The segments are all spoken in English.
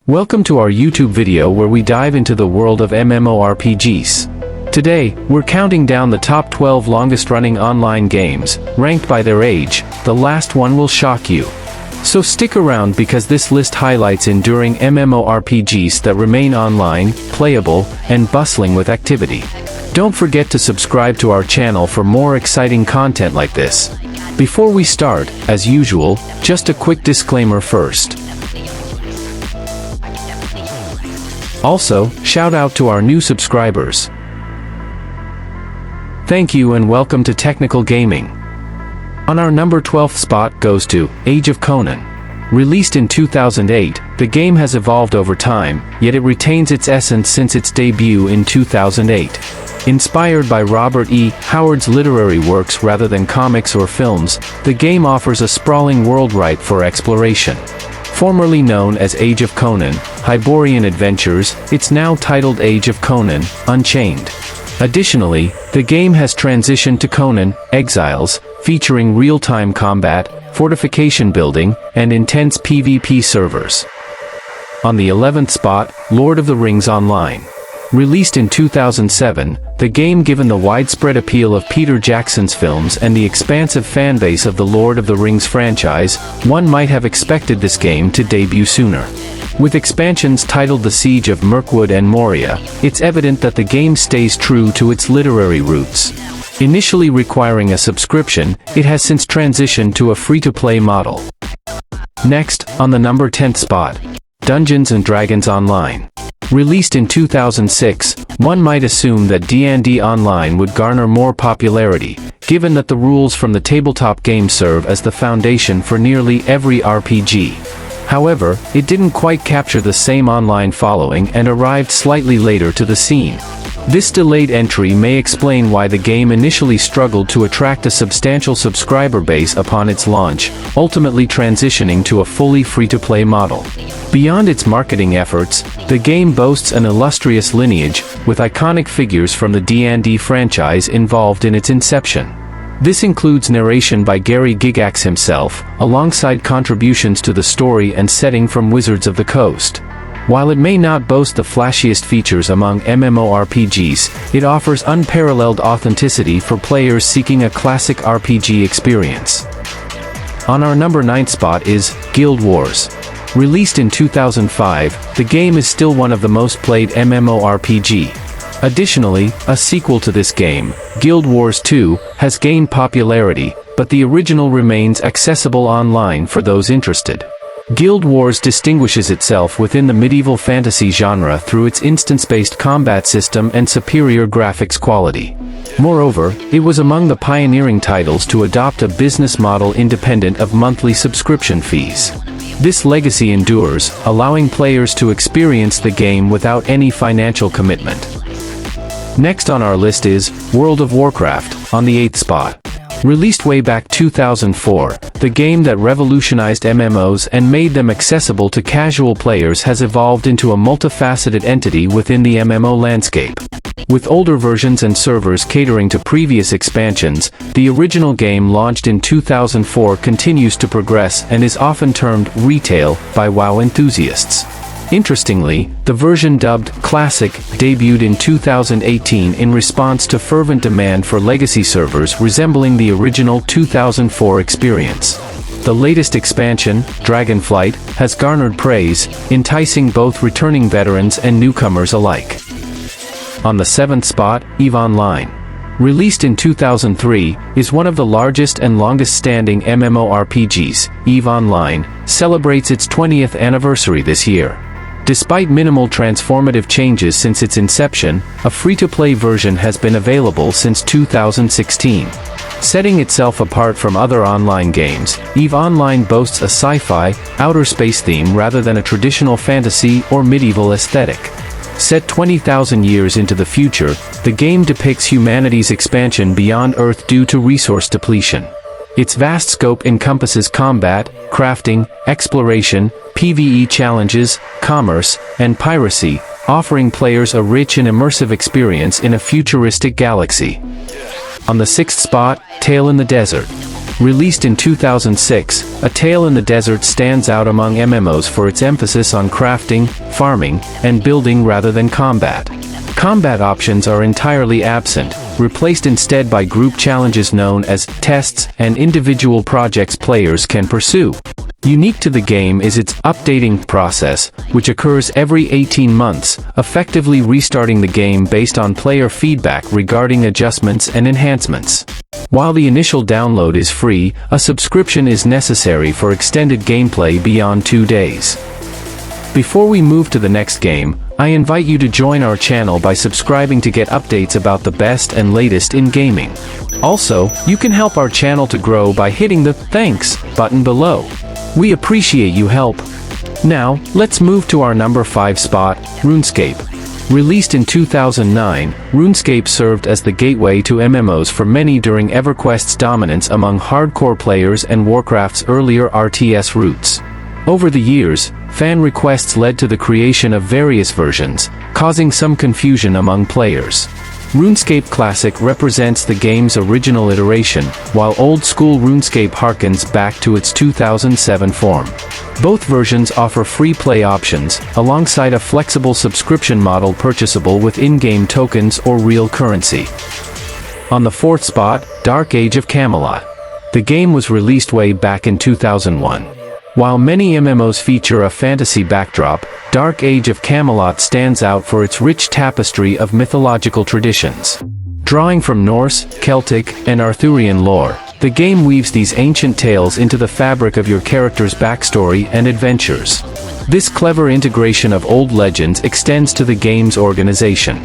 Welcome to our YouTube video where we dive into the world of MMORPGs. Today, we're counting down the top 12 longest-running online games, ranked by their age. The last one will shock you. So stick around because this list highlights enduring MMORPGs that remain online, playable, and bustling with activity. Don't forget to subscribe to our channel for more exciting content like this. Before we start, as usual, just a quick disclaimer first. Also, shout out to our new subscribers. Thank you and welcome to Teknikal Gaming. On our number 12th spot goes to Age of Conan. Released in 2008, the game has evolved over time, yet it retains its essence since its debut in 2008. Inspired by Robert E. Howard's literary works rather than comics or films, the game offers a sprawling world ripe for exploration. Formerly known as Age of Conan, Hyborian Adventures, it's now titled Age of Conan, Unchained. Additionally, the game has transitioned to Conan, Exiles, featuring real-time combat, fortification building, and intense PvP servers. On the 11th spot, Lord of the Rings Online. Released in 2007, the game, given the widespread appeal of Peter Jackson's films and the expansive fanbase of the Lord of the Rings franchise, one might have expected this game to debut sooner. With expansions titled The Siege of Mirkwood and Moria, it's evident that the game stays true to its literary roots. Initially requiring a subscription, it has since transitioned to a free-to-play model. Next, on the number 10th spot, Dungeons & Dragons Online. Released in 2006, one might assume that D&D Online would garner more popularity, given that the rules from the tabletop game serve as the foundation for nearly every RPG. However, it didn't quite capture the same online following and arrived slightly later to the scene. This delayed entry may explain why the game initially struggled to attract a substantial subscriber base upon its launch, ultimately transitioning to a fully free-to-play model. Beyond its marketing efforts, the game boasts an illustrious lineage, with iconic figures from the D&D franchise involved in its inception. This includes narration by Gary Gygax himself, alongside contributions to the story and setting from Wizards of the Coast. While it may not boast the flashiest features among MMORPGs, it offers unparalleled authenticity for players seeking a classic RPG experience. On our number 9th spot is Guild Wars. Released in 2005, the game is still one of the most played MMORPG. Additionally, a sequel to this game, Guild Wars 2, has gained popularity, but the original remains accessible online for those interested. Guild Wars distinguishes itself within the medieval fantasy genre through its instance-based combat system and superior graphics quality. Moreover, it was among the pioneering titles to adopt a business model independent of monthly subscription fees. This legacy endures, allowing players to experience the game without any financial commitment. Next on our list is World of Warcraft, on the 8th spot. Released way back 2004, the game that revolutionized MMOs and made them accessible to casual players has evolved into a multifaceted entity within the MMO landscape. With older versions and servers catering to previous expansions, the original game launched in 2004 continues to progress and is often termed retail by WoW enthusiasts. Interestingly, the version dubbed Classic debuted in 2018 in response to fervent demand for legacy servers resembling the original 2004 experience. The latest expansion, Dragonflight, has garnered praise, enticing both returning veterans and newcomers alike. On the 7th spot, EVE Online. Released in 2003, is one of the largest and longest-standing MMORPGs. EVE Online celebrates its 20th anniversary this year. Despite minimal transformative changes since its inception, a free-to-play version has been available since 2016. Setting itself apart from other online games, EVE Online boasts a sci-fi, outer space theme rather than a traditional fantasy or medieval aesthetic. Set 20,000 years into the future, the game depicts humanity's expansion beyond Earth due to resource depletion. Its vast scope encompasses combat, crafting, exploration, PvE challenges, commerce, and piracy, offering players a rich and immersive experience in a futuristic galaxy. On the 6th spot, Tale in the Desert. Released in 2006, A Tale in the Desert stands out among MMOs for its emphasis on crafting, farming, and building rather than combat. Combat options are entirely absent, replaced instead by group challenges known as tests and individual projects players can pursue. Unique to the game is its updating process, which occurs every 18 months, effectively restarting the game based on player feedback regarding adjustments and enhancements. While the initial download is free, a subscription is necessary for extended gameplay beyond 2 days. Before we move to the next game, I invite you to join our channel by subscribing to get updates about the best and latest in gaming. Also, you can help our channel to grow by hitting the "Thanks" button below. We appreciate you help. Now, let's move to our number 5 spot, RuneScape. Released in 2009, RuneScape served as the gateway to MMOs for many during Everquest's dominance among hardcore players and Warcraft's earlier RTS roots. Over the years, fan requests led to the creation of various versions, causing some confusion among players. RuneScape Classic represents the game's original iteration, while old-school RuneScape harkens back to its 2007 form. Both versions offer free play options, alongside a flexible subscription model purchasable with in-game tokens or real currency. On the 4th spot, Dark Age of Camelot. The game was released way back in 2001. While many MMOs feature a fantasy backdrop, Dark Age of Camelot stands out for its rich tapestry of mythological traditions. Drawing from Norse, Celtic, and Arthurian lore, the game weaves these ancient tales into the fabric of your character's backstory and adventures. This clever integration of old legends extends to the game's organization.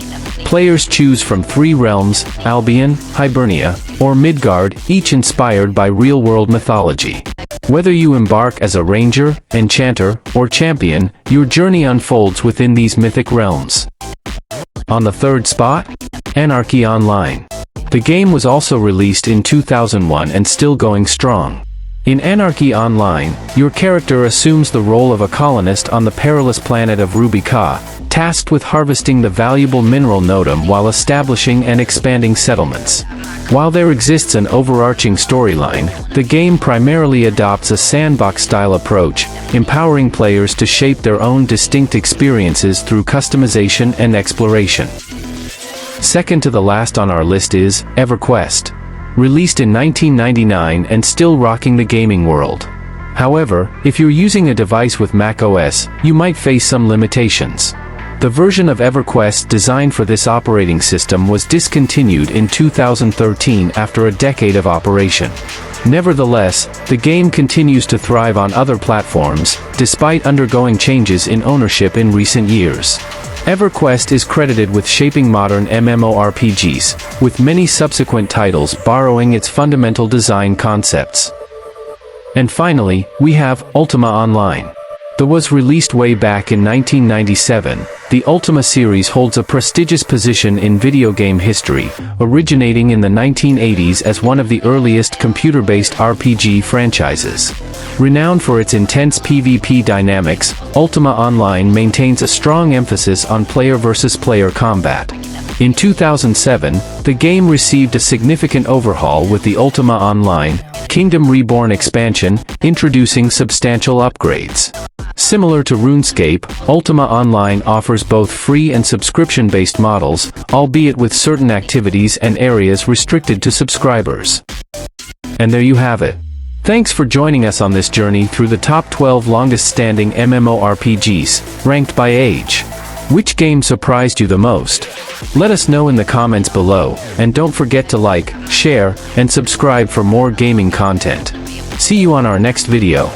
Players choose from 3 realms, Albion, Hibernia, or Midgard, each inspired by real-world mythology. Whether you embark as a ranger, enchanter, or champion, your journey unfolds within these mythic realms. On the 3rd spot, Anarchy Online. The game was also released in 2001 and still going strong. In Anarchy Online, your character assumes the role of a colonist on the perilous planet of Rubica, tasked with harvesting the valuable mineral notum while establishing and expanding settlements. While there exists an overarching storyline, the game primarily adopts a sandbox-style approach, empowering players to shape their own distinct experiences through customization and exploration. Second to the last on our list is Everquest. Released in 1999 and still rocking the gaming world. However, if you're using a device with macOS, you might face some limitations. The version of Everquest designed for this operating system was discontinued in 2013 after a decade of operation. Nevertheless, the game continues to thrive on other platforms, despite undergoing changes in ownership in recent years. Everquest is credited with shaping modern MMORPGs, with many subsequent titles borrowing its fundamental design concepts. And finally, we have Ultima Online. That was released way back in 1997, the Ultima series holds a prestigious position in video game history, originating in the 1980s as one of the earliest computer-based RPG franchises. Renowned for its intense PvP dynamics, Ultima Online maintains a strong emphasis on player-versus-player combat. In 2007, the game received a significant overhaul with the Ultima Online Kingdom Reborn expansion, introducing substantial upgrades. Similar to RuneScape, Ultima Online offers both free and subscription-based models, albeit with certain activities and areas restricted to subscribers. And there you have it. Thanks for joining us on this journey through the top 12 longest-standing MMORPGs, ranked by age. Which game surprised you the most? Let us know in the comments below, and don't forget to like, share, and subscribe for more gaming content. See you on our next video.